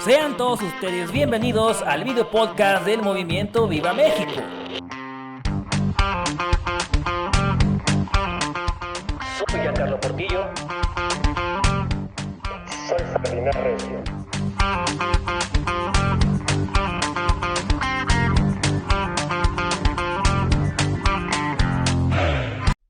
Sean todos ustedes bienvenidos al video podcast del movimiento Viva México. Soy Giancarlo Portillo. Soy Ferdinand Recio.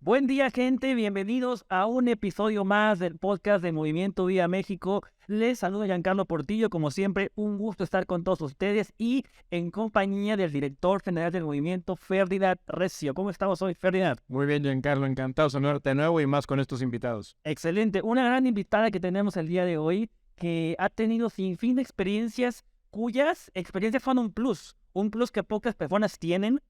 Buen día, gente, bienvenidos a un episodio más del podcast de Movimiento Viva México. Les saluda Giancarlo Portillo, como siempre, un gusto estar con todos ustedes y en compañía del director general del movimiento, Ferdinand Recio. ¿Cómo estamos hoy, Ferdinand? Muy bien, Giancarlo, encantado de saludarte de nuevo y más con estos invitados. Excelente, una gran invitada que tenemos el día de hoy que ha tenido sin fin de experiencias cuyas experiencias son un plus que pocas personas tienen.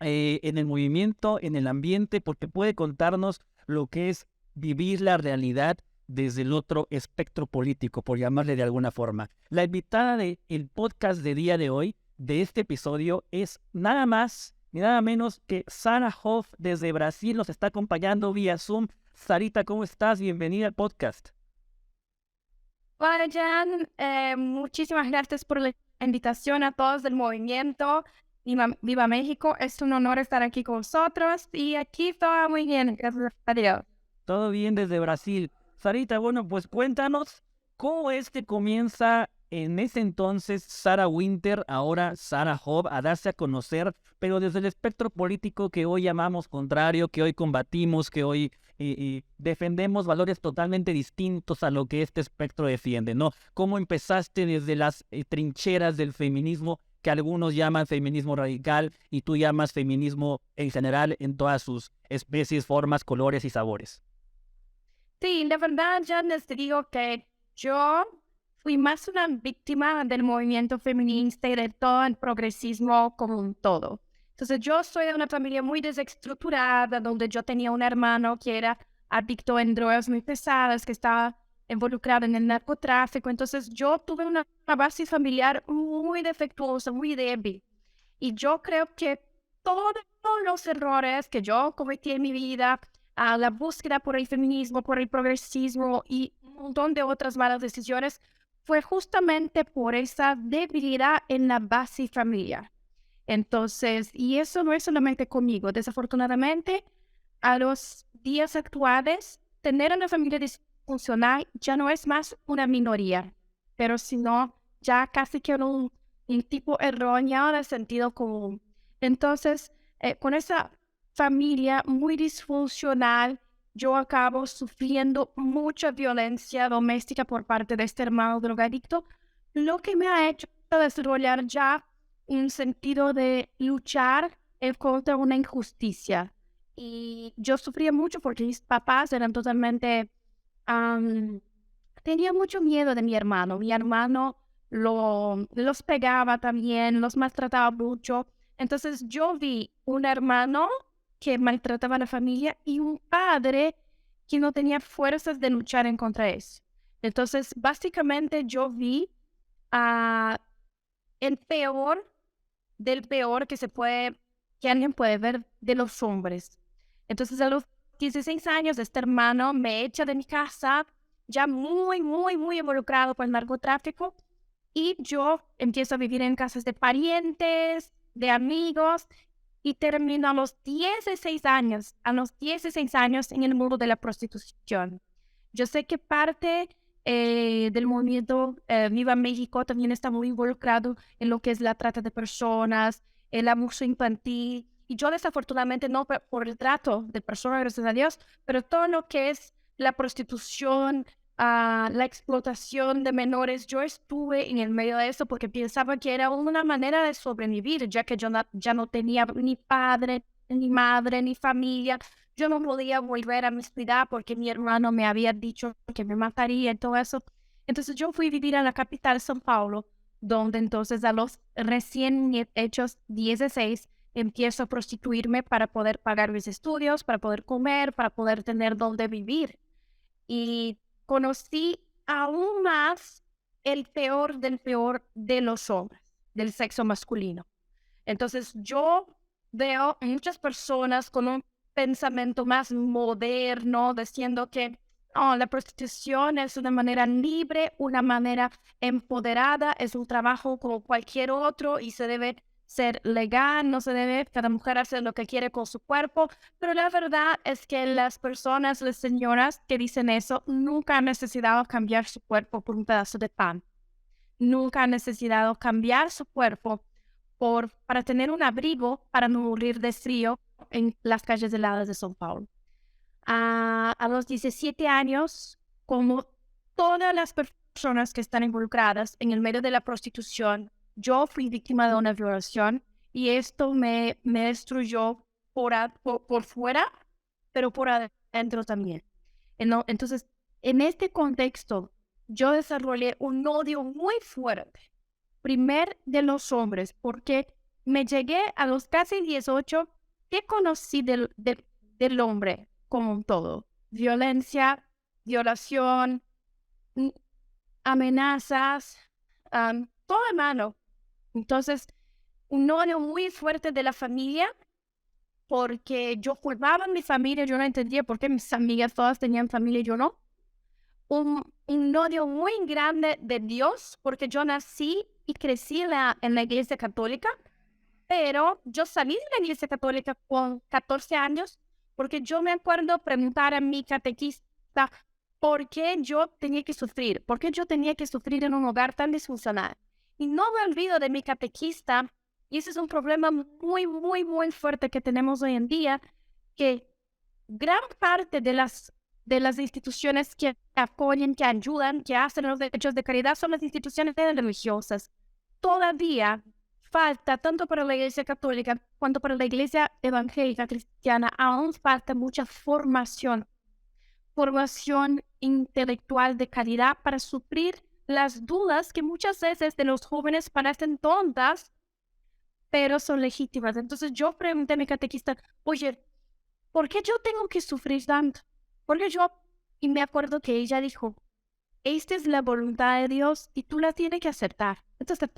En el movimiento, en el ambiente, porque puede contarnos lo que es vivir la realidad desde el otro espectro político, por llamarle de alguna forma. La invitada del podcast de día de hoy, de este episodio, es nada más ni nada menos que Sara Hoff desde Brasil. Nos está acompañando vía Zoom. Sarita, ¿cómo estás? Bienvenida al podcast. Hola, Jan. Muchísimas gracias por la invitación a todos del movimiento. Viva México, es un honor estar aquí con vosotros y aquí todo muy bien, gracias a Dios. Todo bien desde Brasil. Sarita, bueno, pues cuéntanos cómo es que comienza en ese entonces Sarah Winter, ahora Sara Hoff, a darse a conocer, pero desde el espectro político que hoy llamamos contrario, que hoy combatimos, que hoy defendemos valores totalmente distintos a lo que este espectro defiende, ¿no? ¿Cómo empezaste desde las trincheras del feminismo, que algunos llaman feminismo radical y tú llamas feminismo en general en todas sus especies, formas, colores y sabores? Sí, la verdad, ya les digo que yo fui más una víctima del movimiento feminista y de todo el progresismo como un todo. Entonces yo soy de una familia muy desestructurada, donde yo tenía un hermano que era adicto en drogas muy pesadas, que estaba involucrado en el narcotráfico. Entonces yo tuve una base familiar muy defectuosa, muy débil. Y yo creo que todos los errores que yo cometí en mi vida, la búsqueda por el feminismo, por el progresismo y un montón de otras malas decisiones, fue justamente por esa debilidad en la base familiar. Entonces, y eso no es solamente conmigo. Desafortunadamente, a los días actuales, tener una familia disfuncional ya no es más una minoría, pero sino ya casi que un tipo erróneo de sentido común. Entonces, con esa familia muy disfuncional, yo acabo sufriendo mucha violencia doméstica por parte de este hermano drogadicto, lo que me ha hecho desarrollar ya un sentido de luchar en contra de una injusticia. Y yo sufría mucho porque mis papás eran totalmente... tenía mucho miedo de mi hermano. Mi hermano los pegaba también, los maltrataba mucho. Entonces yo vi un hermano que maltrataba a la familia y un padre que no tenía fuerzas de luchar en contra de eso. Entonces, básicamente yo vi el peor del peor que alguien puede ver de los hombres. Entonces, a los 16 años, este hermano me echa de mi casa, ya muy, muy, muy involucrado con el narcotráfico, y yo empiezo a vivir en casas de parientes, de amigos, y termino a los 16 años en el mundo de la prostitución. Yo sé que parte del movimiento Viva México también está muy involucrado en lo que es la trata de personas, el abuso infantil, y yo desafortunadamente no por el trato de personas, gracias a Dios, pero todo lo que es la prostitución, la explotación de menores, yo estuve en el medio de eso porque pensaba que era una manera de sobrevivir, ya que yo ya no tenía ni padre, ni madre, ni familia. Yo no podía volver a mi ciudad porque mi hermano me había dicho que me mataría y todo eso. Entonces yo fui a vivir a la capital, São Paulo, donde entonces a los recién hechos 16 empiezo a prostituirme para poder pagar mis estudios, para poder comer, para poder tener dónde vivir. Y conocí aún más el peor de los hombres, del sexo masculino. Entonces yo veo muchas personas con un pensamiento más moderno, diciendo que no, la prostitución es una manera libre, una manera empoderada, es un trabajo como cualquier otro y se debe ser legal, no se debe cada mujer hacer lo que quiere con su cuerpo, pero la verdad es que las personas, las señoras que dicen eso, nunca han necesitado cambiar su cuerpo por un pedazo de pan, nunca han necesitado cambiar su cuerpo para tener un abrigo para no morir de frío en las calles heladas de São Paulo. A los 17 años, como todas las personas que están involucradas en el medio de la prostitución, yo fui víctima de una violación y esto me destruyó por fuera, pero por adentro también. Entonces, en este contexto, yo desarrollé un odio muy fuerte, primero de los hombres, porque me llegué a los casi 18, ¿qué conocí del hombre? Como un todo, violencia, violación, amenazas, todo hermano. Entonces, un odio muy fuerte de la familia, porque yo formaba mi familia, yo no entendía por qué mis amigas todas tenían familia y yo no. Un odio muy grande de Dios, porque yo nací y crecí en la iglesia católica, pero yo salí de la iglesia católica con 14 años, porque yo me acuerdo preguntar a mi catequista por qué yo tenía que sufrir, por qué yo tenía que sufrir en un hogar tan disfuncional. Y no me olvido de mi catequista, y ese es un problema muy, muy, muy fuerte que tenemos hoy en día, que gran parte de las instituciones que apoyan, que ayudan, que hacen los hechos de caridad son las instituciones religiosas. Todavía falta, tanto para la Iglesia Católica cuanto para la Iglesia Evangélica Cristiana, aún falta mucha formación intelectual de calidad para suplir las dudas que muchas veces de los jóvenes parecen tontas, pero son legítimas. Entonces yo pregunté a mi catequista, oye, ¿por qué yo tengo que sufrir tanto? Y me acuerdo que ella dijo, esta es la voluntad de Dios y tú la tienes que aceptar. Entonces,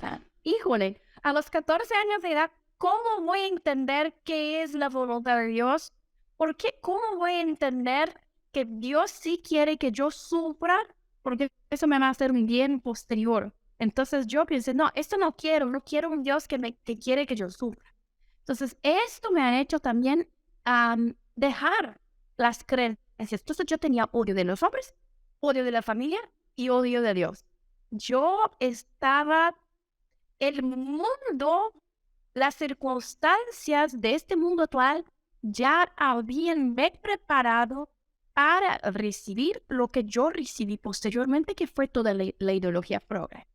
híjole, a los 14 años de edad, ¿cómo voy a entender qué es la voluntad de Dios? ¿Cómo voy a entender que Dios sí quiere que yo sufra? Porque eso me va a hacer un bien posterior. Entonces yo pensé, no, esto no quiero un Dios que quiere que yo sufra. Entonces esto me ha hecho también dejar las creencias. Entonces yo tenía odio de los hombres, odio de la familia y odio de Dios. El mundo, las circunstancias de este mundo actual ya habían me preparado para recibir lo que yo recibí posteriormente, que fue toda la ideología progre.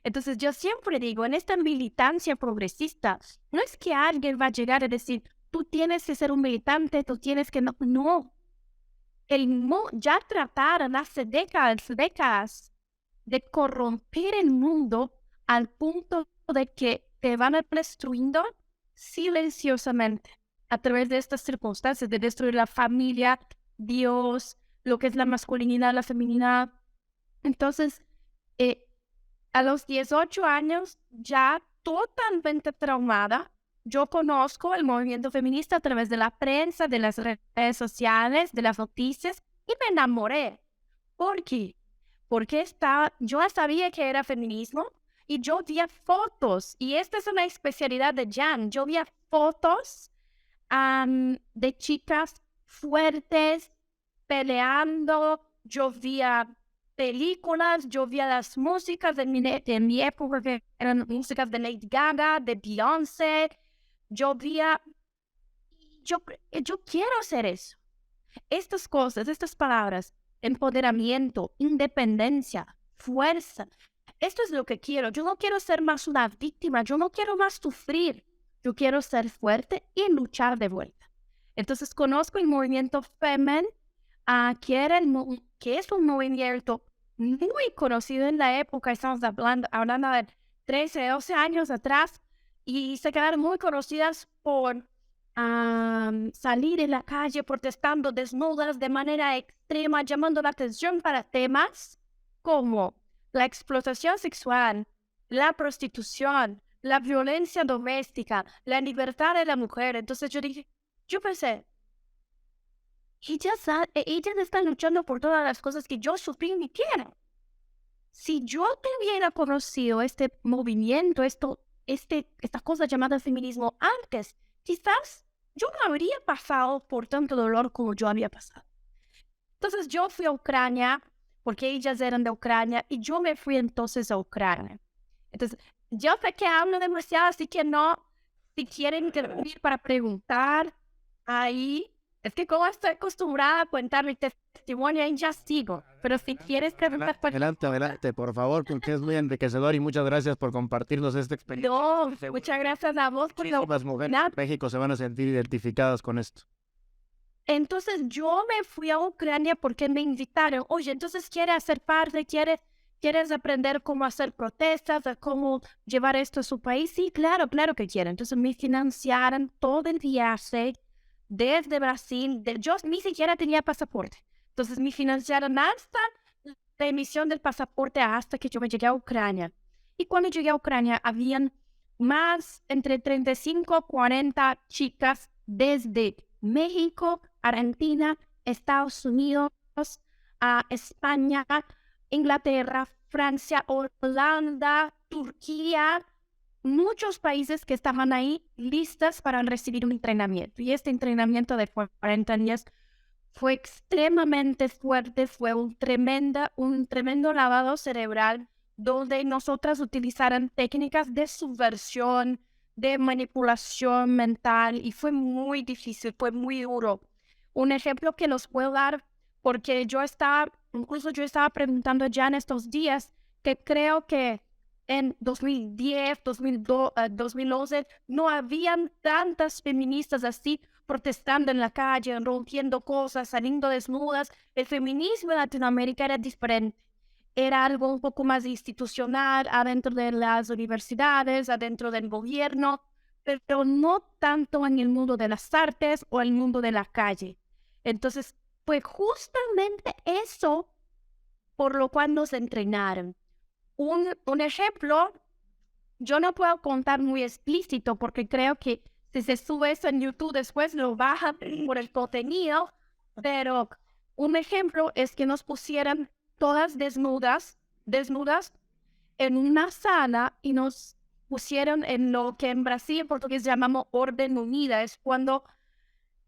Entonces yo siempre digo, en esta militancia progresista, no es que alguien va a llegar a decir, tú tienes que ser un militante, tú tienes que no. Ya trataron hace décadas de corromper el mundo al punto de que te van destruyendo silenciosamente a través de estas circunstancias, de destruir la familia, Dios, lo que es la masculinidad, la feminidad. Entonces, a los 18 años, ya totalmente traumada, yo conozco el movimiento feminista a través de la prensa, de las redes sociales, de las noticias, y me enamoré. ¿Por qué? Porque yo sabía que era feminismo y yo vi fotos, y esta es una especialidad de Jan, yo vi fotos de chicas fuertes peleando, yo vi películas, yo vi las músicas de mi época, que eran músicas de Lady Gaga, de Beyoncé, yo quiero hacer eso. Estas cosas, estas palabras, empoderamiento, independencia, fuerza, esto es lo que quiero. Yo no quiero ser más una víctima, yo no quiero más sufrir, yo quiero ser fuerte y luchar de vuelta. Entonces conozco el movimiento Femen, que es un movimiento muy conocido en la época, estamos hablando de 13, 12 años atrás, y se quedaron muy conocidas por salir en la calle protestando desnudas de manera extrema, llamando la atención para temas como la explotación sexual, la prostitución, la violencia doméstica, la libertad de la mujer. Entonces yo pensé, ellas están luchando por todas las cosas que yo sufrí en mi tierra. Si yo hubiera conocido este movimiento, esta cosa llamada feminismo antes, quizás yo no habría pasado por tanto dolor como yo había pasado. Entonces yo fui a Ucrania porque ellas eran de Ucrania y yo me fui entonces a Ucrania. Entonces, yo sé que hablo demasiado, así que no, si quieren intervenir para preguntar, ahí, es que como estoy acostumbrada a contar mi testimonio, ahí ya sigo. Pero si quieres preguntar, pues, Adelante, por favor, porque es muy enriquecedor y muchas gracias por compartirnos esta experiencia. no, muchas gracias a vos por la Muchísimas mujeres oportunidad. en México se van a sentir identificadas con esto. Entonces yo me fui a Ucrania porque me invitaron. Oye, entonces ¿quieres hacer parte? ¿Quieres aprender cómo hacer protestas? ¿A cómo llevar esto a su país? Sí, claro que quiero. Entonces me financiaron todo el viaje desde Brasil. Yo ni siquiera tenía pasaporte. Entonces me financiaron hasta la emisión del pasaporte hasta que yo me llegué a Ucrania. Y cuando llegué a Ucrania habían más entre 35 y 40 chicas desde México, Argentina, Estados Unidos, a España, Inglaterra, Francia, Holanda, Turquía, muchos países que estaban ahí listas para recibir un entrenamiento. Y este entrenamiento de 40 días fue extremadamente fuerte, fue un tremendo lavado cerebral donde nosotras utilizaron técnicas de subversión, de manipulación mental y fue muy difícil, fue muy duro. Un ejemplo que los puedo dar, porque incluso yo estaba preguntando ya en estos días que creo que en 2010, 2011 no habían tantas feministas así protestando en la calle, rompiendo cosas, saliendo desnudas. El feminismo en Latinoamérica era diferente. Era algo un poco más institucional, adentro de las universidades, adentro del gobierno, pero no tanto en el mundo de las artes o el mundo de la calle. Entonces, fue justamente eso por lo cual nos entrenaron. Un ejemplo, yo no puedo contar muy explícito porque creo que si se sube eso en YouTube después lo bajan por el contenido, pero un ejemplo es que nos pusieran todas desnudas en una sala y nos pusieron en lo que en Brasil en portugués llamamos orden unida, es cuando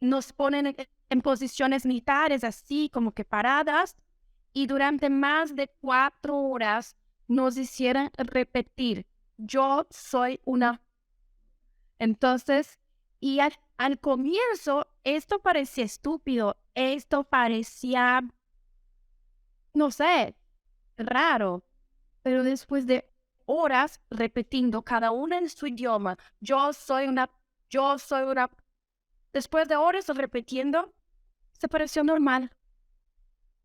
nos ponen en posiciones militares así como que paradas y durante más de 4 horas nos hicieron repetir, yo soy una. Entonces, y al comienzo esto parecía estúpido, esto parecía, no sé, raro, pero después de horas repitiendo cada una en su idioma, yo soy una, después de horas repitiendo, se pareció normal.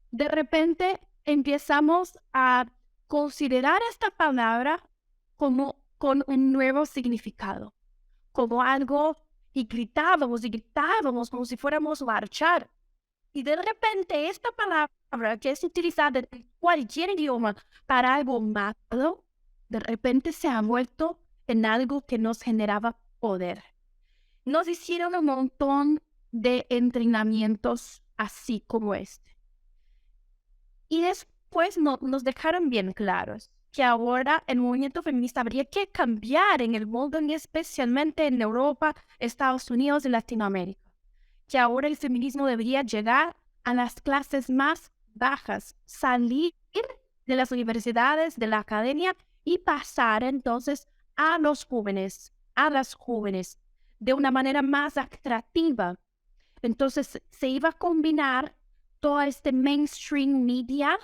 De repente empezamos a considerar esta palabra como con un nuevo significado, como algo, y gritábamos como si fuéramos a marchar. Y de repente esta palabra que es utilizada en cualquier idioma para algo malo, de repente se ha vuelto en algo que nos generaba poder. Nos hicieron un montón de entrenamientos así como este. Y después nos dejaron bien claros que ahora el movimiento feminista habría que cambiar en el mundo y especialmente en Europa, Estados Unidos y Latinoamérica. Que ahora el feminismo debería llegar a las clases más bajas, salir de las universidades, de la academia y pasar entonces a los jóvenes, a las jóvenes, de una manera más atractiva. Entonces se iba a combinar todo este mainstream media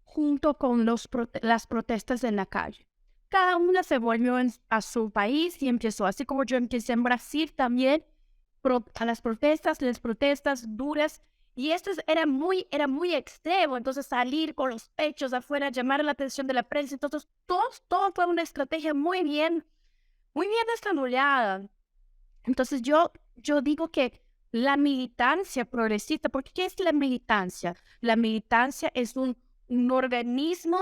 junto con las protestas en la calle. Cada una se volvió a su país y empezó, así como yo empecé en Brasil también, a las protestas duras, y esto era muy extremo, entonces salir con los pechos afuera, llamar la atención de la prensa, entonces todo fue una estrategia muy bien desarrollada. Entonces yo digo que la militancia progresista, ¿porque qué es la militancia? La militancia es un organismo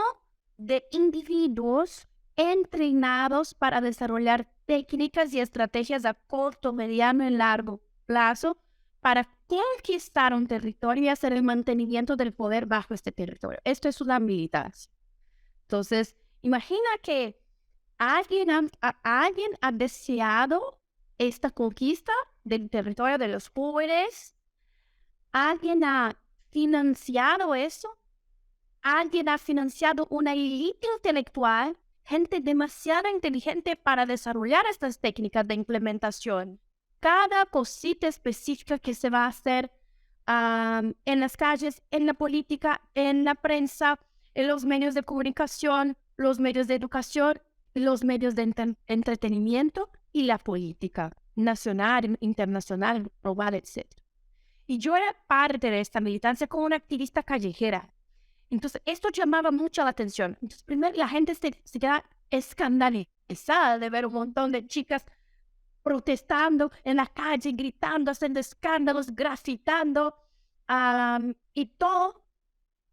de individuos entrenados para desarrollar técnicas y estrategias a corto, mediano y largo plazo para conquistar un territorio y hacer el mantenimiento del poder bajo este territorio. Esto es una militancia. Entonces, imagina que alguien ha deseado esta conquista del territorio de los jóvenes, alguien ha financiado eso, alguien ha financiado una élite intelectual, gente demasiado inteligente para desarrollar estas técnicas de implementación. Cada cosita específica que se va a hacer en las calles, en la política, en la prensa, en los medios de comunicación, los medios de educación, los medios de entretenimiento y la política nacional, internacional, global, etc. Y yo era parte de esta militancia como una activista callejera. Entonces, esto llamaba mucho la atención. Entonces, primero la gente se queda escandalizada de ver un montón de chicas protestando en la calle, gritando, haciendo escándalos, grafitando y todo.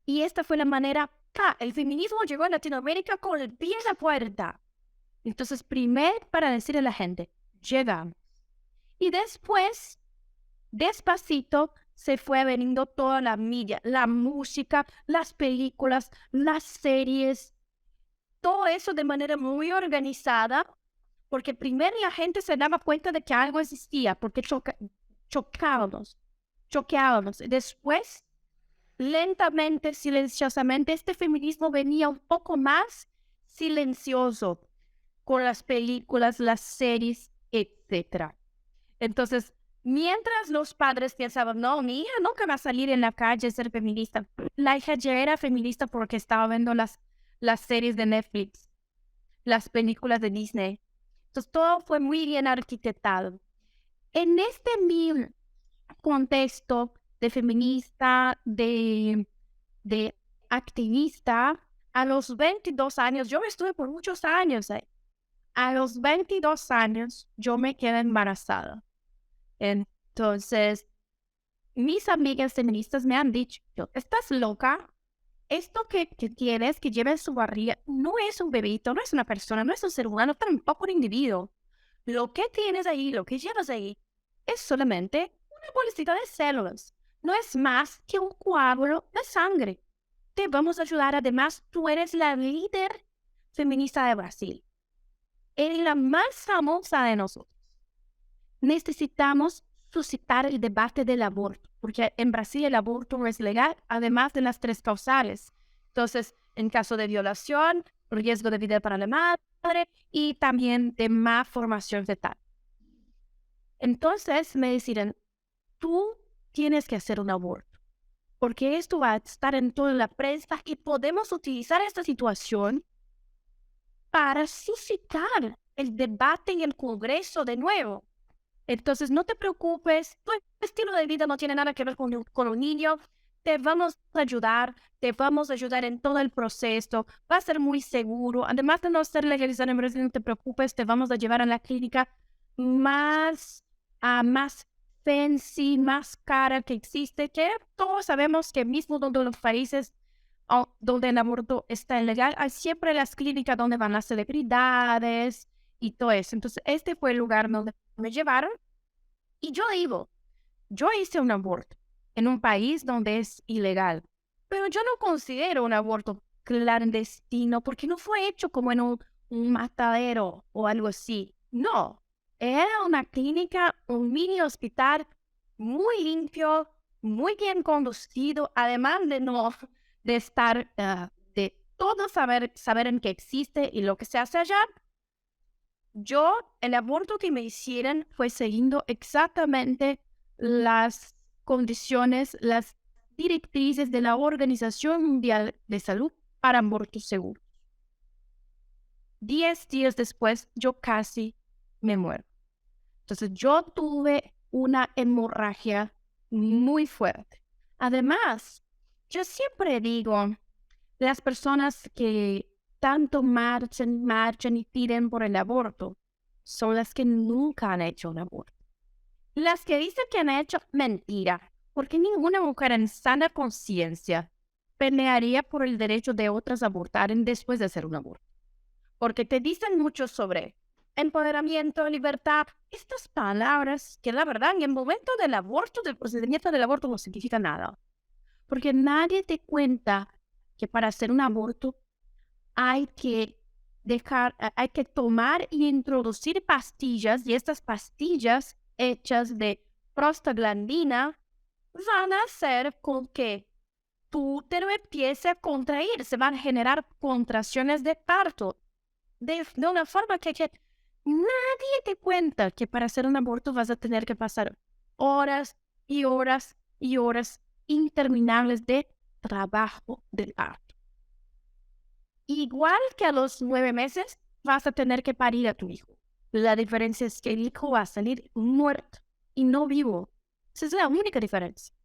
Y esta fue la manera, el feminismo llegó a Latinoamérica con el pie en la puerta. Entonces, primero para decirle a la gente, llegamos. Y después, despacito, se fue veniendo toda la media, la música, las películas, las series, todo eso de manera muy organizada, porque primero la gente se daba cuenta de que algo existía, porque choqueábamos. Después, lentamente, silenciosamente, este feminismo venía un poco más silencioso con las películas, las series, etc. Entonces, mientras los padres pensaban, no, mi hija nunca va a salir en la calle a ser feminista, la hija ya era feminista porque estaba viendo las series de Netflix, las películas de Disney. Entonces, todo fue muy bien arquitectado. En este contexto de feminista, de activista, a los 22 años, yo estuve por muchos años ahí. A los 22 años, yo me quedé embarazada. Entonces, mis amigas feministas me han dicho, ¿estás loca? Esto que tienes, que lleva en su barriga, no es un bebito, no es una persona, no es un ser humano, tampoco un individuo. Lo que tienes ahí, lo que llevas ahí, es solamente una bolsita de células. No es más que un coágulo de sangre. Te vamos a ayudar. Además, tú eres la líder feminista de Brasil. Eres la más famosa de nosotros. Necesitamos suscitar el debate del aborto, porque en Brasil el aborto no es legal, además de las 3 causales. Entonces, en caso de violación, riesgo de vida para la madre y también de malformación fetal. Entonces me decían, tú tienes que hacer un aborto, porque esto va a estar en toda la prensa y podemos utilizar esta situación para suscitar el debate en el Congreso de nuevo. Entonces, no te preocupes, tu estilo de vida no tiene nada que ver con un niño. Te vamos a ayudar en todo el proceso. Va a ser muy seguro. Además de no ser legalizado en Brasil, no te preocupes, te vamos a llevar a la clínica más fancy, más cara que existe, que todos sabemos que mismo donde los países donde el aborto está ilegal, hay siempre las clínicas donde van las celebridades y todo eso. Entonces, este fue el lugar donde me llevaron y yo hice un aborto en un país donde es ilegal, pero yo no considero un aborto clandestino porque no fue hecho como en un matadero o algo así. No, era una clínica, un mini hospital muy limpio, muy bien conducido, además de estar, de todo saber en qué existe y lo que se hace allá. El aborto que me hicieron fue siguiendo exactamente las condiciones, las directrices de la Organización Mundial de Salud para abortos seguros. 10 días después, yo casi me muero. Entonces, yo tuve una hemorragia muy fuerte. Además, yo siempre digo, las personas que tanto marchan y piden por el aborto son las que nunca han hecho un aborto. Las que dicen que han hecho, mentira, porque ninguna mujer en sana conciencia pelearía por el derecho de otras a abortar después de hacer un aborto. Porque te dicen mucho sobre empoderamiento, libertad, estas palabras que la verdad en el momento del aborto, del procedimiento del aborto no significa nada. Porque nadie te cuenta que para hacer un aborto hay que tomar y introducir pastillas, y estas pastillas hechas de prostaglandina van a hacer con que tu útero empiece a contraer, se van a generar contracciones de parto de una forma que nadie te cuenta que para hacer un aborto vas a tener que pasar horas y horas y horas interminables de trabajo del parto. Igual que a los 9 meses vas a tener que parir a tu hijo. La diferencia es que el hijo va a salir muerto y no vivo. Esa es la única diferencia.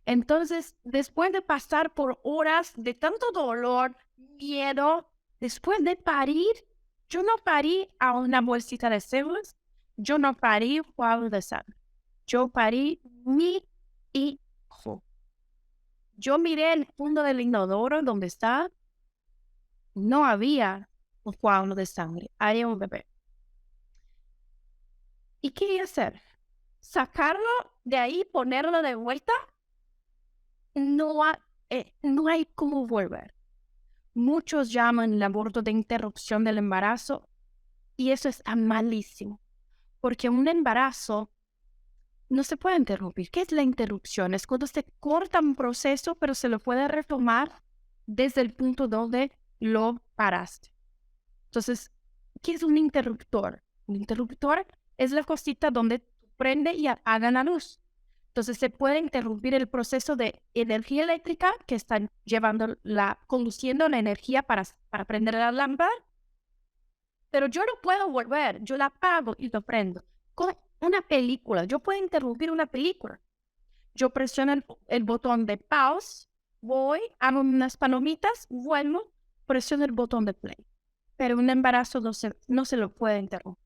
Entonces, después de pasar por horas de tanto dolor, miedo, después de parir, yo no parí a una bolsita de células, yo no parí coágulos de sangre. Yo parí mi hijo. Yo miré el fondo del inodoro donde está. No había un coágulo de sangre, había un bebé. ¿Y qué iba a hacer? ¿Sacarlo de ahí, ponerlo de vuelta? No hay cómo volver. Muchos llaman el aborto de interrupción del embarazo y eso es malísimo, porque un embarazo no se puede interrumpir. ¿Qué es la interrupción? Es cuando se corta un proceso, pero se lo puede retomar desde el punto donde lo paraste. Entonces, ¿qué es un interruptor? Un interruptor es la cosita donde prende y apaga la luz. Entonces, se puede interrumpir el proceso de energía eléctrica que está conduciendo la energía para prender la lámpara. Pero yo no puedo volver, yo la apago y lo prendo. Con una película, yo puedo interrumpir una película. Yo presiono el botón de pause, voy, hago unas palomitas, vuelvo, presiono el botón de play. Pero un embarazo no se lo puede interrumpir.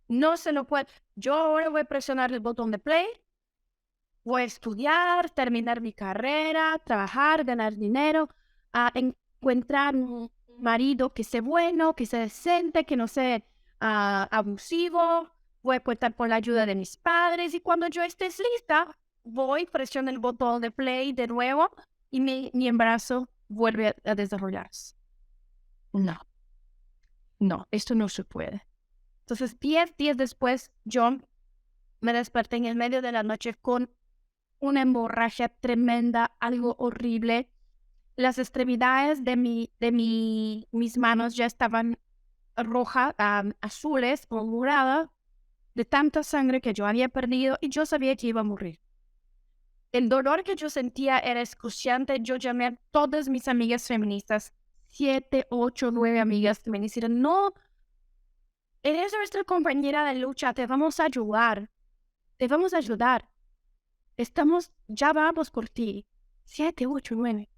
No se lo puede. Yo ahora voy a presionar el botón de play, voy a estudiar, terminar mi carrera, trabajar, ganar dinero, encontrar un marido que sea bueno, que sea decente, que no sea abusivo. Voy a contar con la ayuda de mis padres y cuando yo esté lista, voy, presiono el botón de play de nuevo y mi embarazo vuelve a desarrollarse. No, esto no se puede. Entonces, 10 días después, yo me desperté en el medio de la noche con una hemorragia tremenda, algo horrible. Las extremidades de mis manos ya estaban rojas, azules o moradas, de tanta sangre que yo había perdido y yo sabía que iba a morir. El dolor que yo sentía era excruciante. Yo llamé a todas mis amigas feministas, 7, 8, 9 amigas, que me dijeron, no, eres nuestra compañera de lucha, te vamos a ayudar. Ya vamos por ti. 7, 8, 9.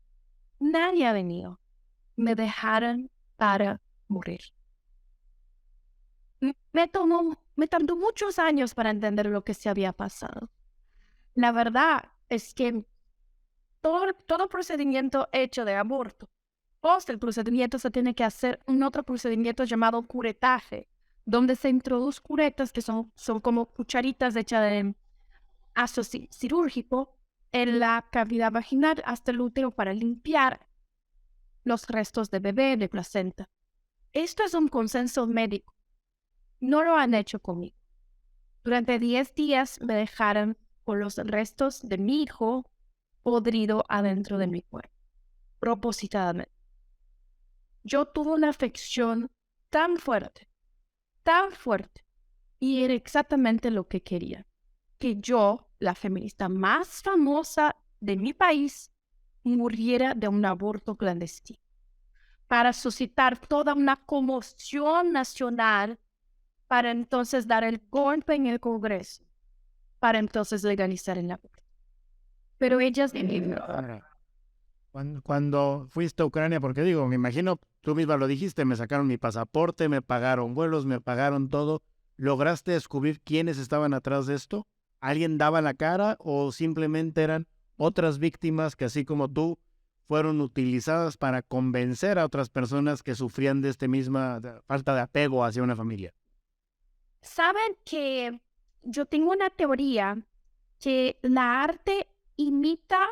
Nadie ha venido. Me dejaron para morir. Me tardó muchos años para entender lo que se había pasado. La verdad es que todo procedimiento hecho de aborto, post el procedimiento se tiene que hacer un otro procedimiento llamado curetaje, donde se introducen curetas que son como cucharitas hechas de ácido cirúrgico en la cavidad vaginal hasta el útero para limpiar los restos de bebé, de placenta. Esto es un consenso médico. No lo han hecho conmigo. Durante 10 días me dejaron con los restos de mi hijo podrido adentro de mi cuerpo, propositadamente. Yo tuve una afección tan fuerte, y era exactamente lo que quería. Que yo, la feminista más famosa de mi país, muriera de un aborto clandestino. Para suscitar toda una conmoción nacional, para entonces dar el golpe en el Congreso, para entonces legalizar el aborto. Pero ellas... Cuando fuiste a Ucrania, porque digo, me imagino, tú misma lo dijiste, me sacaron mi pasaporte, me pagaron vuelos, me pagaron todo. ¿Lograste descubrir quiénes estaban atrás de esto? ¿Alguien daba la cara o simplemente eran otras víctimas que así como tú fueron utilizadas para convencer a otras personas que sufrían de falta de apego hacia una familia? Saben que yo tengo una teoría que la arte imita,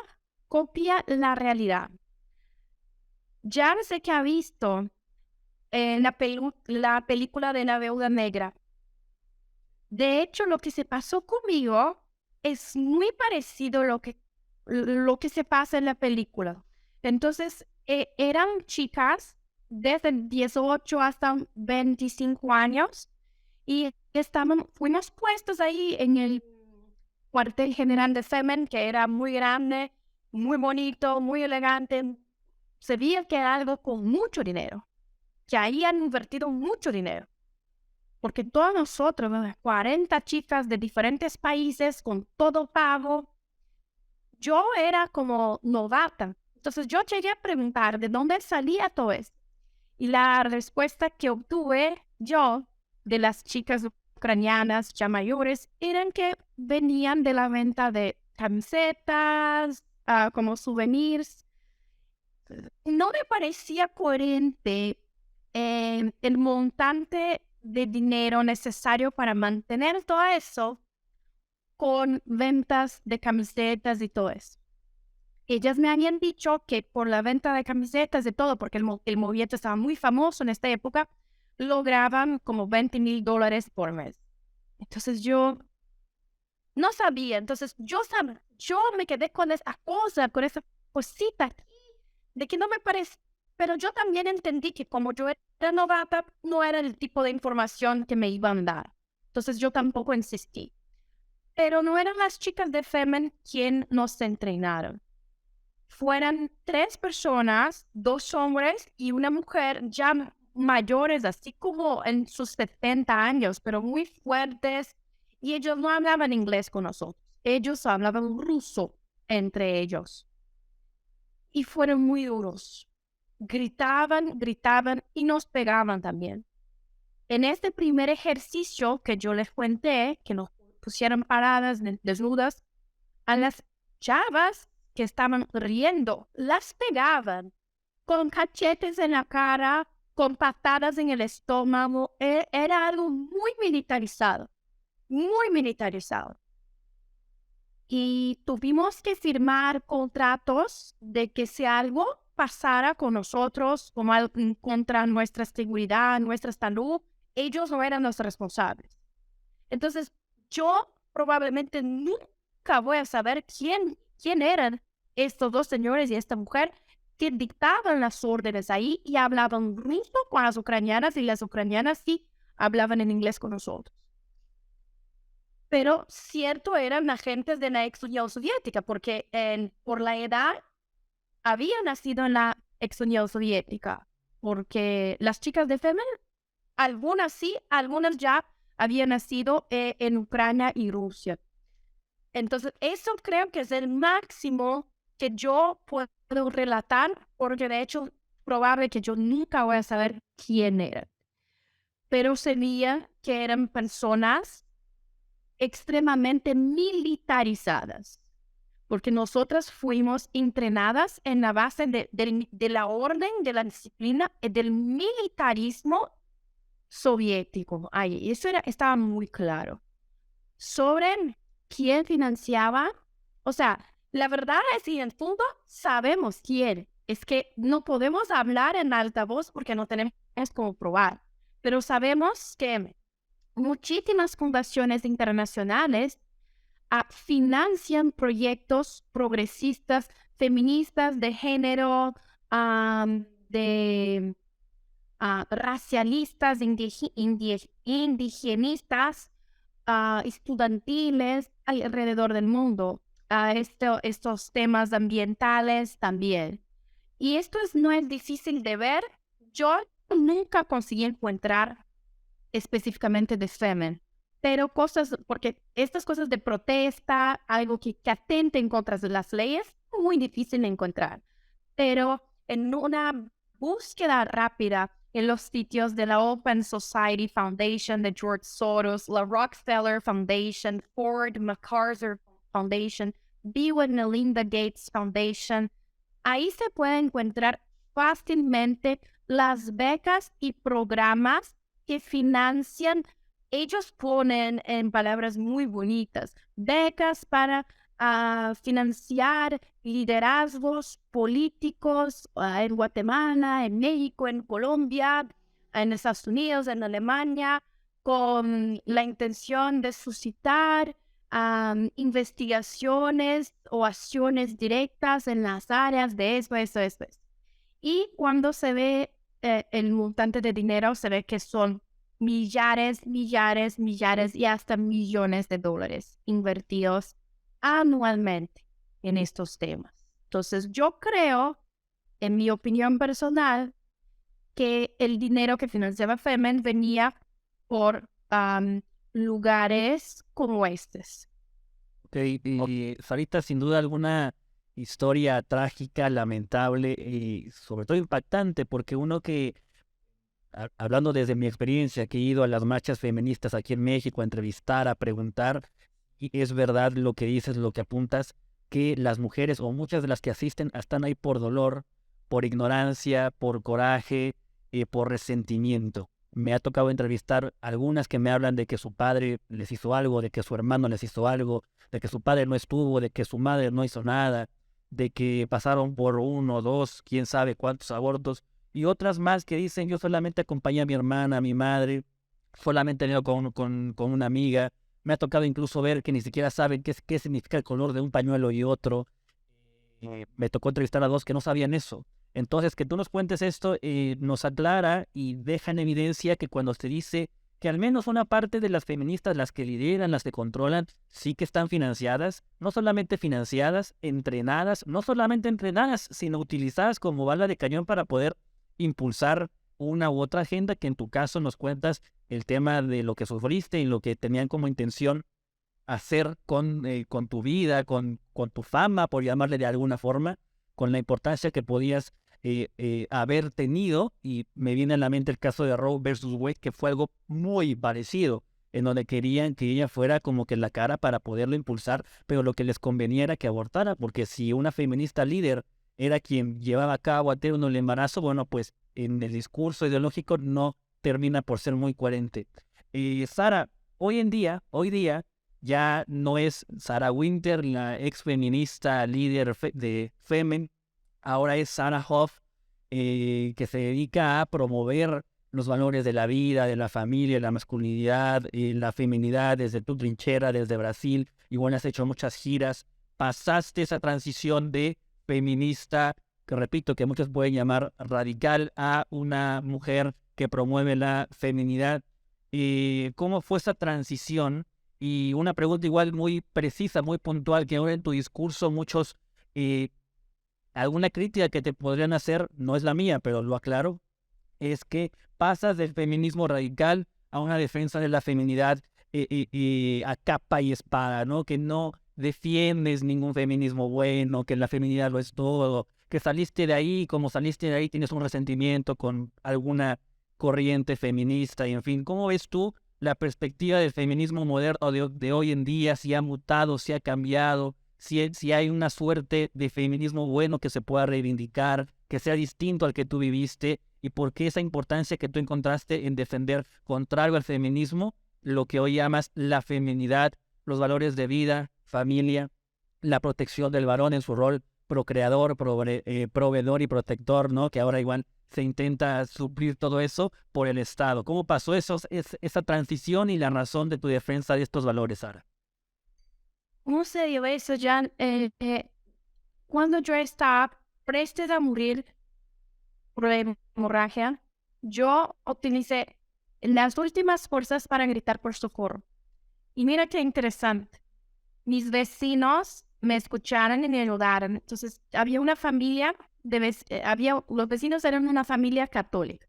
copia la realidad. Ya sé que ha visto la película de la Viuda Negra. De hecho, lo que se pasó conmigo es muy parecido a lo que se pasa en la película. Entonces, eran chicas desde 18 hasta 25 años y fuimos puestos ahí en el cuartel general de Femen, que era muy grande, muy bonito, muy elegante. Se veía que era algo con mucho dinero, que ahí han invertido mucho dinero. Porque todas nosotros, 40 chicas de diferentes países, con todo pago, yo era como novata. Entonces yo llegué a preguntar de dónde salía todo esto. Y la respuesta que obtuve yo de las chicas ucranianas ya mayores eran que venían de la venta de camisetas, como souvenirs. No me parecía coherente el montante de dinero necesario para mantener todo eso con ventas de camisetas y todo eso. Ellas me habían dicho que por la venta de camisetas y todo, porque el movimiento estaba muy famoso en esta época, lograban como $20,000 por mes. Entonces yo no sabía. Entonces yo me quedé con esa cosa, con esa cosita aquí, de que no me parece. Pero yo también entendí que como yo era novata, no era el tipo de información que me iban a dar. Entonces yo tampoco insistí. Pero no eran las chicas de Femen quien nos entrenaron. Fueron 3 personas, 2 hombres y una mujer ya mayores, así como en sus 70 años, pero muy fuertes. Y ellos no hablaban inglés con nosotros. Ellos hablaban ruso entre ellos. Y fueron muy duros. Gritaban y nos pegaban también. En este primer ejercicio que yo les conté, que nos pusieron paradas, desnudas, a las chavas que estaban riendo, las pegaban con cachetes en la cara, con patadas en el estómago. Era algo muy militarizado, muy militarizado. Y tuvimos que firmar contratos de que si algo pasara con nosotros, como algo contra nuestra seguridad, nuestra salud, ellos no eran los responsables. Entonces, yo probablemente nunca voy a saber quién eran estos 2 señores y esta mujer que dictaban las órdenes ahí y hablaban ruso con las ucranianas y las ucranianas sí hablaban en inglés con nosotros. Pero cierto, eran agentes de la ex Unión Soviética, porque por la edad había nacido en la ex Unión Soviética, porque las chicas de Femen, algunas sí, algunas ya habían nacido en Ucrania y Rusia. Entonces, eso creo que es el máximo que yo puedo relatar, porque de hecho, probable que yo nunca voy a saber quién eran. Pero sabía que eran personas extremadamente militarizadas, porque nosotras fuimos entrenadas en la base de la orden, de la disciplina, del militarismo soviético. Ay, eso estaba muy claro. Sobre quién financiaba, o sea, la verdad es que en el fondo sabemos quién. Es que no podemos hablar en alta voz porque no tenemos cómo probar, pero sabemos que muchísimas fundaciones internacionales financian proyectos progresistas, feministas, de género, racialistas, indigenistas, estudiantiles alrededor del mundo. Estos temas ambientales también. Y esto no es difícil de ver. Yo nunca conseguí encontrar específicamente de Femen, pero porque estas cosas de protesta, algo que atenten contra las leyes, muy difícil de encontrar. Pero en una búsqueda rápida en los sitios de la Open Society Foundation de George Soros, la Rockefeller Foundation, Ford MacArthur Foundation, Bill and Melinda Gates Foundation, ahí se puede encontrar fácilmente las becas y programas que financian. Ellos ponen en palabras muy bonitas, becas para financiar liderazgos políticos en Guatemala, en México, en Colombia, en Estados Unidos, en Alemania, con la intención de suscitar investigaciones o acciones directas en las áreas de eso. Y cuando se ve el montante de dinero, se ve que son millares y hasta millones de dólares invertidos anualmente en estos temas. Entonces, yo creo, en mi opinión personal, que el dinero que financiaba Femen venía por lugares como estos. Ok, y Sarita, sin duda alguna historia trágica, lamentable y sobre todo impactante, porque uno que, hablando desde mi experiencia, que he ido a las marchas feministas aquí en México a entrevistar, a preguntar, y es verdad lo que dices, lo que apuntas, que las mujeres o muchas de las que asisten están ahí por dolor, por ignorancia, por coraje, por resentimiento. Me ha tocado entrevistar algunas que me hablan de que su padre les hizo algo, de que su hermano les hizo algo, de que su padre no estuvo, de que su madre no hizo nada, de que pasaron por 1, 2, quién sabe cuántos abortos, y otras más que dicen, yo solamente acompañé a mi hermana, a mi madre, solamente he ido con una amiga. Me ha tocado incluso ver que ni siquiera saben qué significa el color de un pañuelo y otro. Me tocó entrevistar a 2 que no sabían eso. Entonces, que tú nos cuentes esto nos aclara y deja en evidencia que cuando se dice que al menos una parte de las feministas, las que lideran, las que controlan, sí que están financiadas, no solamente financiadas, entrenadas, no solamente entrenadas, sino utilizadas como bala de cañón para poder impulsar una u otra agenda, que en tu caso nos cuentas el tema de lo que sufriste y lo que tenían como intención hacer con tu vida, con tu fama, por llamarle de alguna forma, con la importancia que podías haber tenido. Y me viene a la mente el caso de Roe versus Wade, que fue algo muy parecido, en donde querían que ella fuera como que la cara para poderlo impulsar, pero lo que les convenía era que abortara, porque si una feminista líder era quien llevaba a cabo a término el embarazo, bueno, pues en el discurso ideológico no termina por ser muy coherente. Sara, hoy día, ya no es Sarah Winter, la ex feminista líder de Femen, ahora es Sarah Hoff, que se dedica a promover los valores de la vida, de la familia, la masculinidad, la feminidad desde tu trinchera, desde Brasil, y bueno, has hecho muchas giras. Pasaste esa transición de feminista, que repito, que muchos pueden llamar radical, a una mujer que promueve la feminidad. ¿Cómo fue esa transición? Y una pregunta igual muy precisa, muy puntual, que ahora en tu discurso muchos, alguna crítica que te podrían hacer, no es la mía, pero lo aclaro, es que pasas del feminismo radical a una defensa de la feminidad a capa y espada, ¿no? Que no defiendes ningún feminismo bueno, que la feminidad lo es todo, que saliste de ahí, como saliste de ahí tienes un resentimiento con alguna corriente feminista, y en fin, ¿cómo ves tú la perspectiva del feminismo moderno de hoy en día? Si ha mutado, si ha cambiado, si hay una suerte de feminismo bueno que se pueda reivindicar, que sea distinto al que tú viviste, y por qué esa importancia que tú encontraste en defender, contrario al feminismo, lo que hoy llamas la feminidad, los valores de vida, familia, la protección del varón en su rol procreador, proveedor y protector, ¿no? Que ahora igual se intenta suplir todo eso por el Estado. ¿Cómo pasó esa transición y la razón de tu defensa de estos valores, Sara? ¿Cómo se dio eso, Jan? Cuando yo estaba prestes a morir por la hemorragia, yo utilicé las últimas fuerzas para gritar por socorro. Y mira qué interesante. Mis vecinos me escucharon y me ayudaron. Entonces, había una familia, los vecinos eran una familia católica.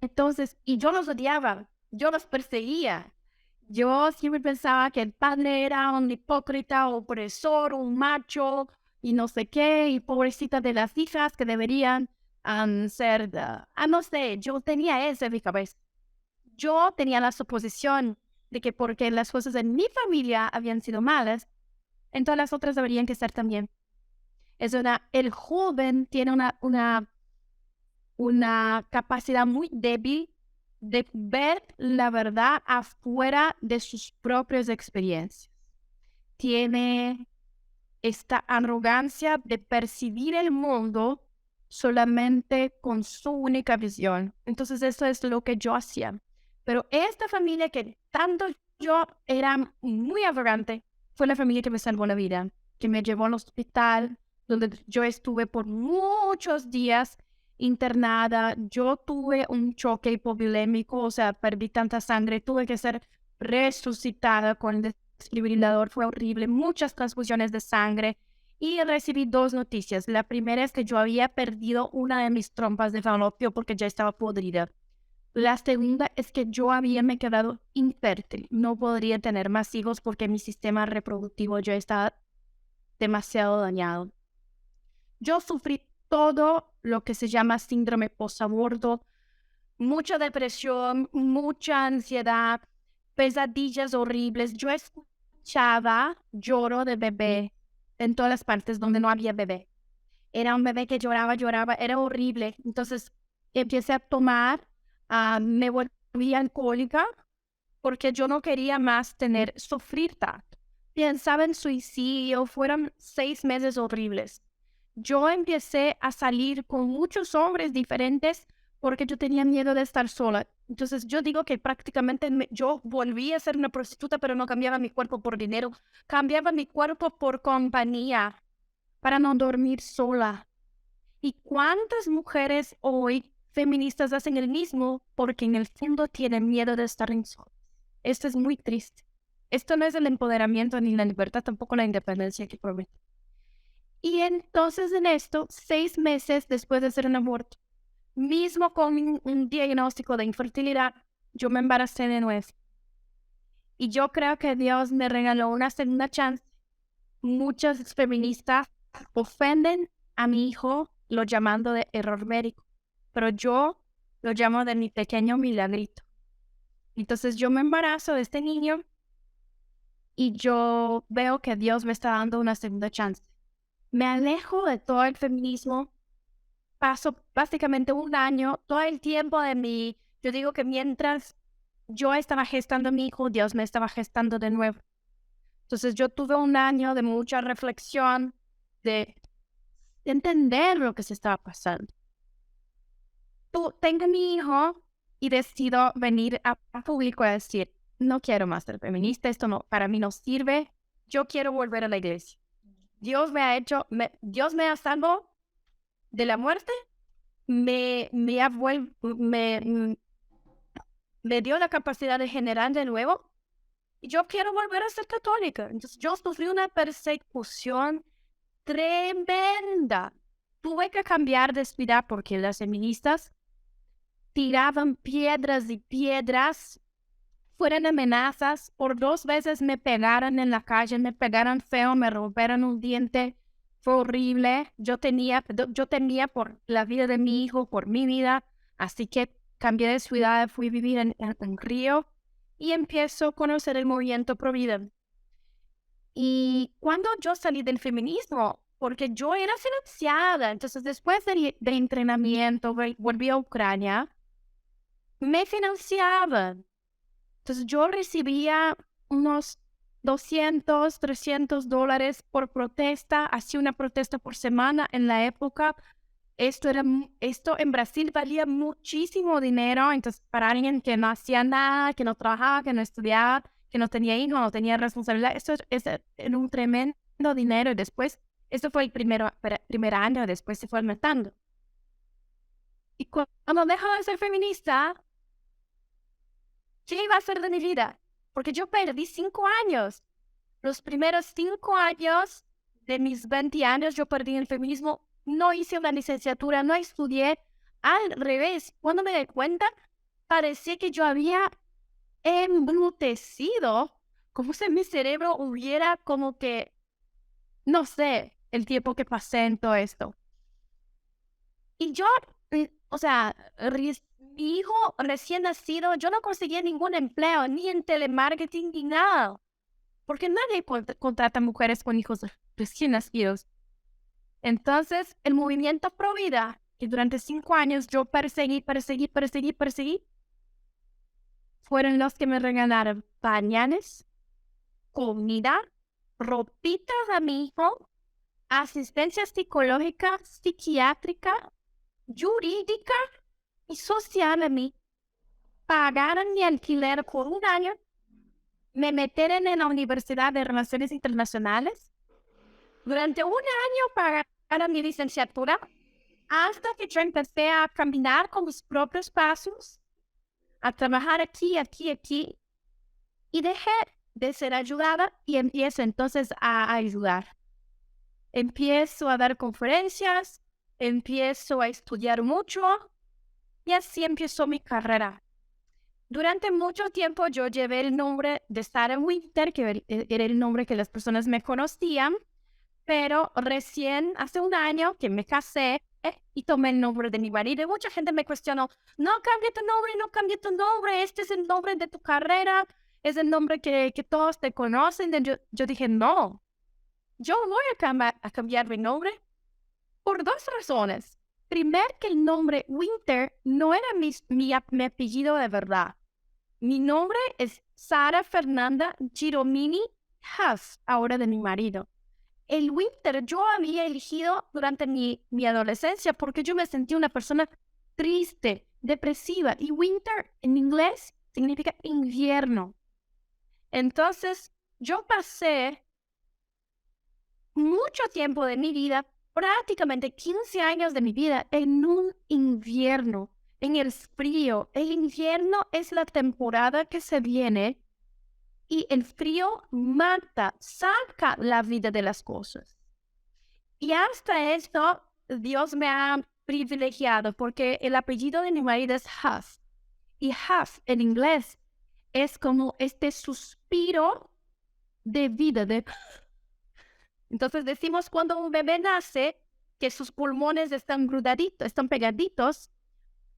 Entonces, yo los odiaba, yo los perseguía. Yo siempre pensaba que el padre era un hipócrita, opresor, un macho, y no sé qué, y pobrecita de las hijas que deberían ser, no sé, yo tenía eso en mi cabeza. Yo tenía la suposición de que porque las cosas en mi familia habían sido malas, entonces las otras deberían que ser también. El joven tiene una capacidad muy débil de ver la verdad afuera de sus propias experiencias. Tiene esta arrogancia de percibir el mundo solamente con su única visión. Entonces eso es lo que yo hacía. Pero esta familia que tanto yo era muy arrogante, fue la familia que me salvó la vida, que me llevó al hospital, donde yo estuve por muchos días internada. Yo tuve un choque hipovolémico, o sea, perdí tanta sangre, tuve que ser resucitada con el desfibrilador, fue horrible, muchas transfusiones de sangre. Y recibí 2 noticias. La primera es que yo había perdido una de mis trompas de falopio porque ya estaba podrida. La segunda es que yo me quedado infértil. No podría tener más hijos porque mi sistema reproductivo ya estaba demasiado dañado. Yo sufrí todo lo que se llama síndrome posaborto, mucha depresión, mucha ansiedad, pesadillas horribles. Yo escuchaba lloro de bebé en todas las partes donde no había bebé. Era un bebé que lloraba, era horrible. Entonces empecé a tomar, me volví alcohólica porque yo no quería más sufrir tanto. Pensaba en suicidio, fueron 6 meses horribles. Yo empecé a salir con muchos hombres diferentes porque yo tenía miedo de estar sola. Entonces yo digo que prácticamente yo volví a ser una prostituta, pero no cambiaba mi cuerpo por dinero. Cambiaba mi cuerpo por compañía, para no dormir sola. ¿Y cuántas mujeres hoy feministas hacen el mismo porque en el fondo tienen miedo de estar solas? Esto es muy triste. Esto no es el empoderamiento ni la libertad, tampoco la independencia que promete. Y entonces en esto, 6 meses después de hacer un aborto, mismo con un diagnóstico de infertilidad, yo me embaracé de nuevo. Y yo creo que Dios me regaló una segunda chance. Muchas feministas ofenden a mi hijo lo llamando de error médico, pero yo lo llamo de mi pequeño milagrito. Entonces yo me embarazo de este niño y yo veo que Dios me está dando una segunda chance. Me alejo de todo el feminismo, paso básicamente un año, todo el tiempo yo digo que mientras yo estaba gestando a mi hijo, Dios me estaba gestando de nuevo. Entonces yo tuve un año de mucha reflexión, de entender lo que se estaba pasando. Tengo a mi hijo y decido venir a público a decir, no quiero más ser feminista, esto no, para mí no sirve, yo quiero volver a la iglesia. Dios me ha salvado de la muerte, me dio la capacidad de generar de nuevo, y yo quiero volver a ser católica. Entonces yo sufrí una persecución tremenda. Tuve que cambiar de ciudad porque las feministas tiraban piedras y piedras, fueron amenazas. Por 2 veces me pegaron en la calle, me pegaron feo, me rompieron un diente. Fue horrible. Yo temía por la vida de mi hijo, por mi vida. Así que cambié de ciudad, fui a vivir en Río y empiezo a conocer el movimiento Pro Vida. Y cuando yo salí del feminismo, porque yo era financiada, entonces después de entrenamiento volví a Ucrania, me financiaban. Entonces yo recibía unos $200, $300 por protesta, hacía una protesta por semana en la época. Esto en Brasil valía muchísimo dinero, entonces para alguien que no hacía nada, que no trabajaba, que no estudiaba, que no tenía hijos, no tenía responsabilidad, esto era un tremendo dinero. Y después, esto fue el primer año, después se fue aumentando. Y cuando dejo de ser feminista, ¿qué iba a hacer de mi vida? Porque yo perdí 5 años. Los primeros 5 años de mis 20 años yo perdí el feminismo. No hice una licenciatura, no estudié. Al revés, cuando me di cuenta, parecía que yo había embrutecido, como si mi cerebro hubiera como que, no sé, el tiempo que pasé en todo esto. Y yo, mi hijo recién nacido, yo no conseguía ningún empleo, ni en telemarketing, ni nada. Porque nadie contrata mujeres con hijos recién nacidos. Entonces, el movimiento Pro Vida, que durante 5 años yo perseguí, fueron los que me regalaron pañales, comida, ropitas a mi hijo, asistencia psicológica, psiquiátrica, jurídica y social a mí. Pagaron mi alquiler por 1 año, me metieron en la Universidad de Relaciones Internacionales. Durante 1 año pagaron mi licenciatura hasta que yo empecé a caminar con mis propios pasos, a trabajar aquí, y dejé de ser ayudada y empiezo entonces a ayudar. Empiezo a dar conferencias, empiezo a estudiar mucho y así empezó mi carrera. Durante mucho tiempo yo llevé el nombre de Sarah Winter, que era el nombre que las personas me conocían, pero recién hace 1 año que me casé y tomé el nombre de mi marido. Y mucha gente me cuestionó, no cambie tu nombre, este es el nombre de tu carrera, es el nombre que todos te conocen. Yo dije, no, yo voy a cambiar mi nombre por 2 razones. Primero, que el nombre Winter no era mi apellido de verdad. Mi nombre es Sara Fernanda Giromini Huff, ahora de mi marido. El Winter yo había elegido durante mi adolescencia porque yo me sentía una persona triste, depresiva. Y Winter en inglés significa invierno. Entonces, yo pasé mucho tiempo de mi vida, prácticamente 15 años de mi vida, en un invierno, en el frío. El invierno es la temporada que se viene y el frío mata, saca la vida de las cosas. Y hasta esto, Dios me ha privilegiado porque el apellido de mi marido es Huff. Y Huff en inglés es como este suspiro de vida. Entonces decimos cuando un bebé nace que sus pulmones están pegaditos.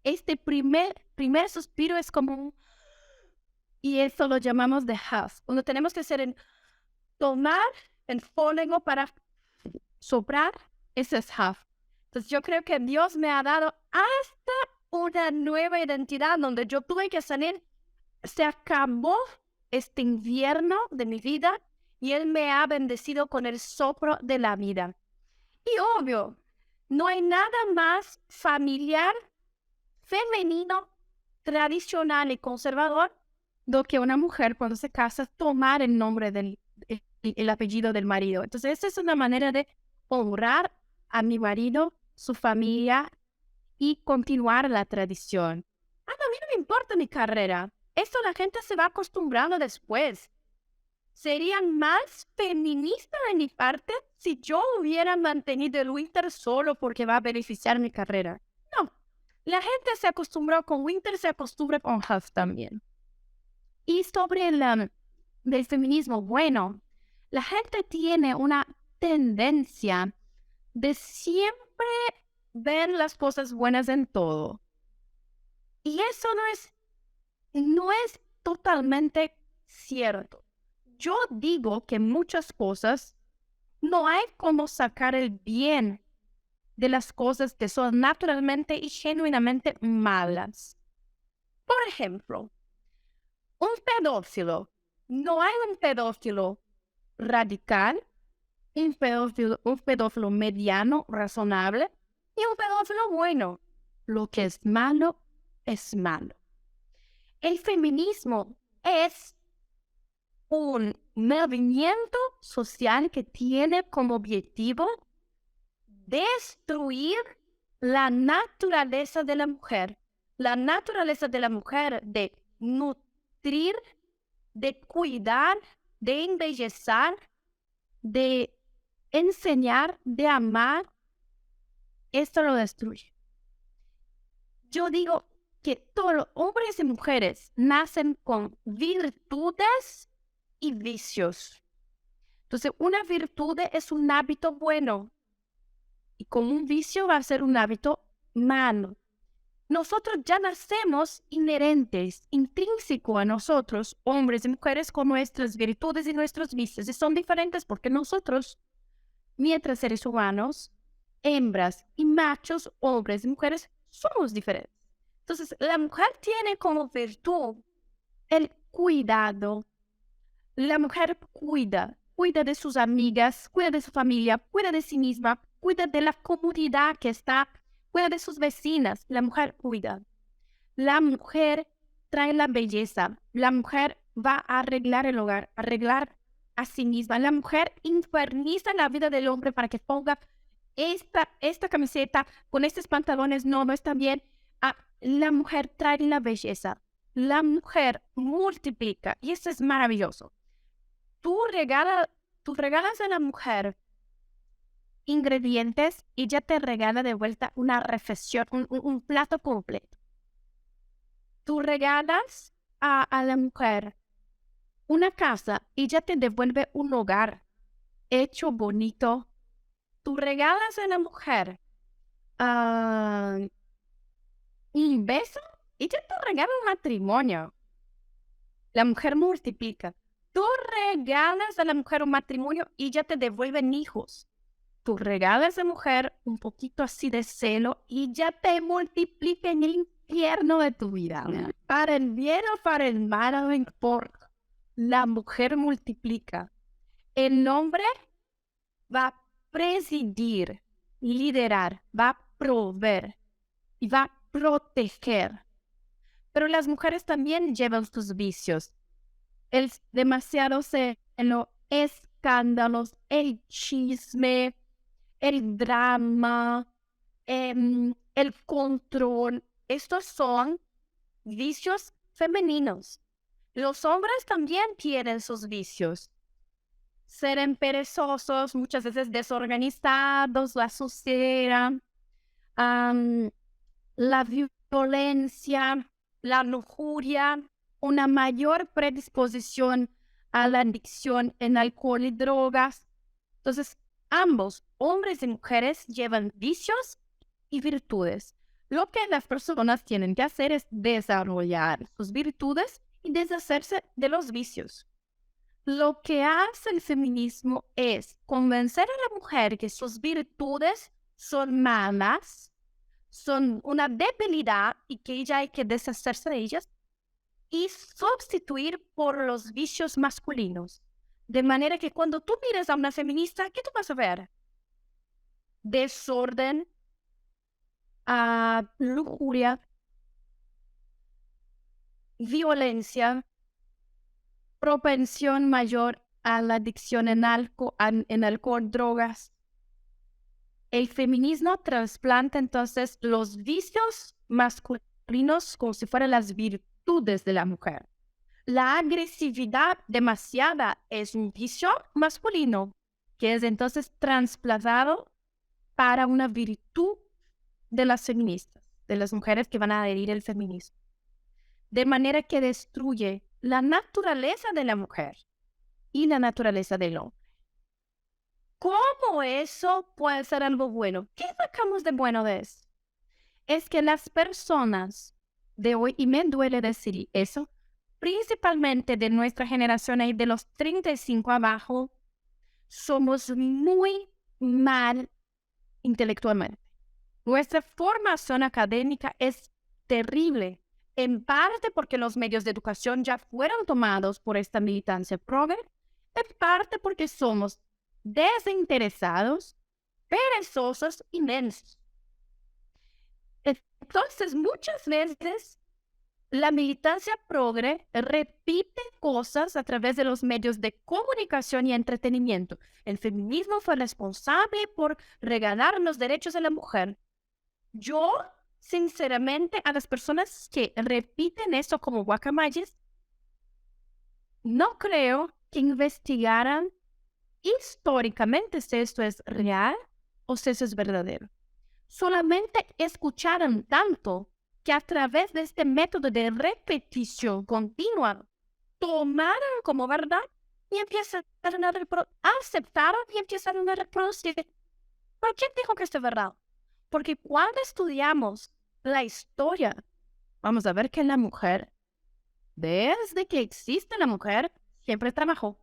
Este primer suspiro es como un... Y eso lo llamamos de Huff. Cuando tenemos que hacer tomar el fónego para soplar, ese es Huff. Entonces yo creo que Dios me ha dado hasta una nueva identidad donde yo tuve que salir. Se acabó este invierno de mi vida y Él me ha bendecido con el soplo de la vida. Y obvio, no hay nada más familiar, femenino, tradicional y conservador do que una mujer cuando se casa tomar el nombre el apellido del marido. Entonces, esta es una manera de honrar a mi marido, su familia y continuar la tradición. A mí no me importa mi carrera. Esto la gente se va acostumbrando después. Sería más feminista de mi parte si yo hubiera mantenido el Winter solo porque va a beneficiar mi carrera. No. La gente se acostumbró con Winter, se acostumbra con Huff también. Y sobre el feminismo, bueno, la gente tiene una tendencia de siempre ver las cosas buenas en todo. Y eso no es totalmente cierto. Yo digo que muchas cosas no hay como sacar el bien de las cosas que son naturalmente y genuinamente malas. Por ejemplo, un pedófilo. No hay un pedófilo radical, un pedófilo mediano, razonable, y un pedófilo bueno. Lo que es malo, es malo. El feminismo es un movimiento social que tiene como objetivo destruir la naturaleza de la mujer. La naturaleza de la mujer de nutrir, de cuidar, de embellecer, de enseñar, de amar. Esto lo destruye. Yo digo que todos los hombres y mujeres nacen con virtudes y vicios. Entonces, una virtud es un hábito bueno y como un vicio va a ser un hábito malo. Nosotros ya nacemos inherentes, intrínseco a nosotros, hombres y mujeres, con nuestras virtudes y nuestros vicios. Y son diferentes porque nosotros, mientras seres humanos, hembras y machos, hombres y mujeres, somos diferentes. Entonces, la mujer tiene como virtud el cuidado. La mujer cuida de sus amigas, cuida de su familia, cuida de sí misma, cuida de la comunidad que está, cuida de sus vecinas. La mujer cuida. La mujer trae la belleza. La mujer va a arreglar el hogar, arreglar a sí misma. La mujer inferniza la vida del hombre para que ponga esta camiseta con estos pantalones. No está bien. La mujer trae la belleza. La mujer multiplica. Y eso es maravilloso. Tú regalas a la mujer ingredientes y ya te regala de vuelta una reflexión, un plato completo. Tú regalas a la mujer una casa y ya te devuelve un hogar hecho bonito. Tú regalas a la mujer un beso y ya te regala un matrimonio. La mujer multiplica. Tú regalas a la mujer un matrimonio y ya te devuelven hijos. Tú regalas a la mujer un poquito así de celo y ya te multiplica en el infierno de tu vida. Para el bien o para el mal, no importa. La mujer multiplica. El hombre va a presidir, liderar, va a proveer y va a proteger. Pero las mujeres también llevan sus vicios. El demasiado celo, escándalos, el chisme, el drama, el control. Estos son vicios femeninos. Los hombres también tienen sus vicios. Ser perezosos, muchas veces desorganizados, la suciedad, la violencia, la lujuria, una mayor predisposición a la adicción en alcohol y drogas. Entonces, ambos, hombres y mujeres, llevan vicios y virtudes. Lo que las personas tienen que hacer es desarrollar sus virtudes y deshacerse de los vicios. Lo que hace el feminismo es convencer a la mujer que sus virtudes son malas, son una debilidad y que ella hay que deshacerse de ellas y sustituir por los vicios masculinos. De manera que cuando tú mires a una feminista, ¿qué tú vas a ver? Desorden, lujuria, violencia, propensión mayor a la adicción en alcohol, drogas. El feminismo trasplanta entonces los vicios masculinos como si fueran las virtudes de la mujer. La agresividad demasiada es un vicio masculino que es entonces trasplantado para una virtud de las feministas, de las mujeres que van a adherir al feminismo. De manera que destruye la naturaleza de la mujer y la naturaleza del hombre. ¿Cómo eso puede ser algo bueno? ¿Qué sacamos de bueno de eso? Es que las personas de hoy, y me duele decir eso, principalmente de nuestra generación y de los 35 abajo, somos muy mal intelectualmente. Nuestra formación académica es terrible, en parte porque los medios de educación ya fueron tomados por esta militancia progre, en parte porque somos desinteresados, perezosos y mensos. Entonces, muchas veces la militancia progre repite cosas a través de los medios de comunicación y entretenimiento. El feminismo fue responsable por regalar los derechos de la mujer. Yo, sinceramente, a las personas que repiten eso como guacamayes, no creo que investigaran históricamente si esto es real o si eso es verdadero. Solamente escucharon tanto que a través de este método de repetición continua tomaron como verdad y empiezan a aceptaron y empiezan a reproducir. ¿Por qué dijo que esto es verdad? Porque cuando estudiamos la historia, vamos a ver que la mujer, desde que existe la mujer, siempre trabajó.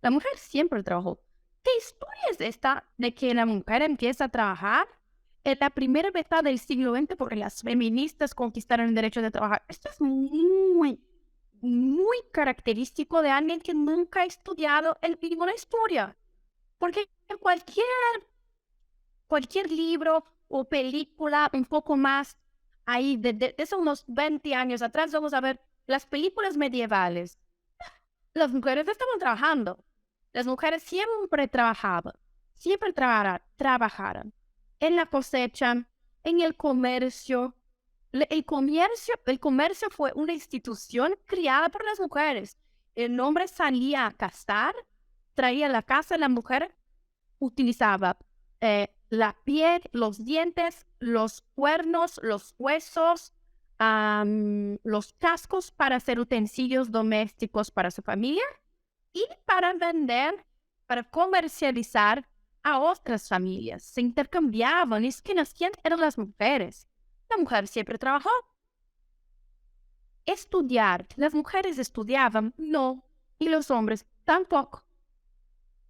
La mujer siempre trabajó. ¿qué historia es esta de que la mujer empieza a trabajar en la primera mitad del siglo XX porque las feministas conquistaron el derecho de trabajar? Esto es muy, muy característico de alguien que nunca ha estudiado el mínimo de historia. Porque cualquier libro o película un poco más ahí, de hace unos 20 años atrás, vamos a ver las películas medievales. Las mujeres estaban trabajando. Las mujeres siempre trabajaban, siempre trabajaron en la cosecha, en el comercio. El comercio fue una institución creada por las mujeres. El hombre salía a cazar, traía a la casa, la mujer utilizaba la piel, los dientes, los cuernos, los huesos, los cascos para hacer utensilios domésticos para su familia y para vender, para comercializar a otras familias. Se intercambiaban, y es que nacían eran las mujeres. La mujer siempre trabajó. Estudiar, las mujeres estudiaban, no, y los hombres tampoco.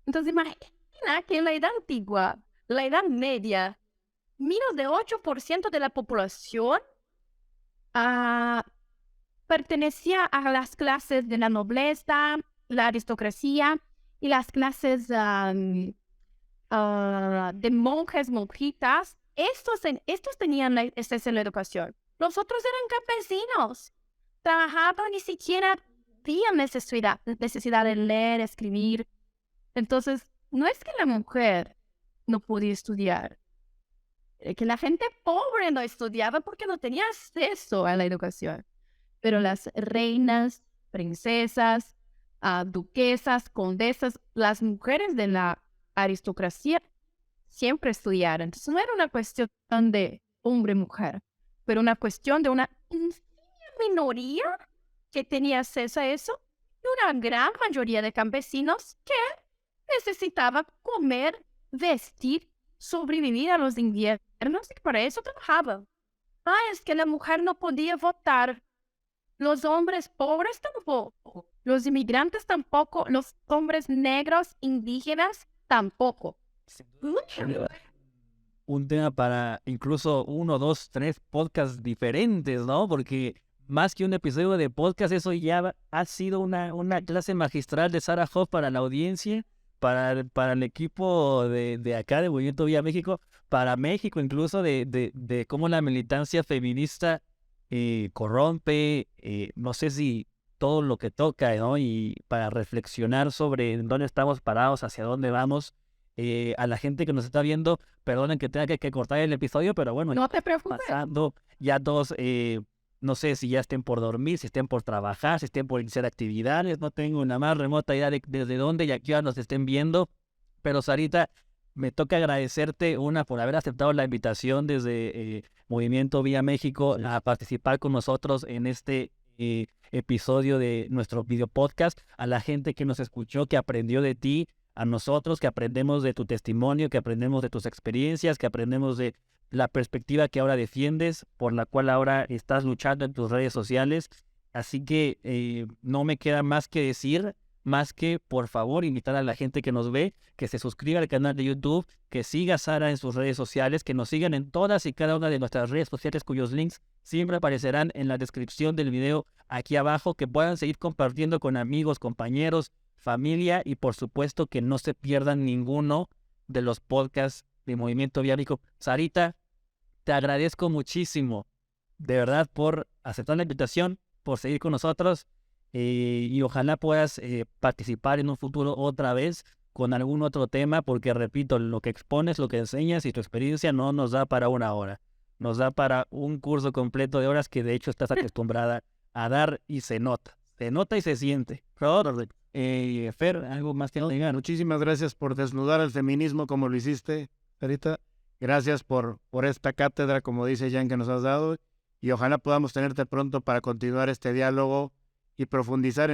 Entonces imagina que en la edad antigua, la edad media, menos de 8% de la población pertenecía a las clases de la nobleza, la aristocracia y las clases de monjes, monjitas. Estos tenían acceso a la educación. Los otros eran campesinos. Trabajaban, ni siquiera tenían necesidad de leer, escribir. Entonces, no es que la mujer no podía estudiar, es que la gente pobre no estudiaba porque no tenía acceso a la educación. Pero las reinas, princesas, duquesas, condesas, las mujeres de la aristocracia siempre estudiaron. Entonces no era una cuestión de hombre-mujer, pero una cuestión de una minoría que tenía acceso a eso y una gran mayoría de campesinos que necesitaban comer, vestir, sobrevivir a los inviernos y para eso trabajaban. Es que la mujer no podía votar. Los hombres pobres tampoco, los inmigrantes tampoco, los hombres negros, indígenas tampoco. Un tema para incluso 1, 2, 3 podcasts diferentes, ¿no? Porque más que un episodio de podcast, eso ya ha sido una clase magistral de Sarah Hoff para la audiencia, para el equipo de acá, de Movimiento Vía México, para México incluso, de cómo la militancia feminista corrompe, no sé si todo lo que toca, ¿no? Y para reflexionar sobre dónde estamos parados, hacia dónde vamos. A la gente que nos está viendo, perdonen que tenga que cortar el episodio, pero bueno, No te preocupes. pasando ya todos, no sé si ya estén por dormir, si estén por trabajar, si estén por iniciar actividades, no tengo una más remota idea de desde dónde y a qué hora nos estén viendo, pero Sarita, me toca agradecerte por haber aceptado la invitación desde Movimiento Vía México a participar con nosotros en este episodio de nuestro video podcast, a la gente que nos escuchó, que aprendió de ti, a nosotros que aprendemos de tu testimonio, que aprendemos de tus experiencias, que aprendemos de la perspectiva que ahora defiendes, por la cual ahora estás luchando en tus redes sociales. Así que no me queda más que decir, más que por favor invitar a la gente que nos ve, que se suscriba al canal de YouTube, que siga a Sara en sus redes sociales, que nos sigan en todas y cada una de nuestras redes sociales cuyos links siempre aparecerán en la descripción del video aquí abajo, que puedan seguir compartiendo con amigos, compañeros, familia y por supuesto que no se pierdan ninguno de los podcasts de Movimiento Vía México. Sarita, te agradezco muchísimo, de verdad, por aceptar la invitación, por seguir con nosotros y ojalá puedas participar en un futuro otra vez con algún otro tema, porque repito, lo que expones, lo que enseñas y tu experiencia no nos da para 1 hora, nos da para un curso completo de horas que de hecho estás acostumbrada a dar y se nota y se siente. Fer, ¿algo más que agregar? Muchísimas gracias por desnudar el feminismo como lo hiciste, Sarita. Gracias por esta cátedra, como dice Jan, que nos has dado. Y ojalá podamos tenerte pronto para continuar este diálogo y profundizar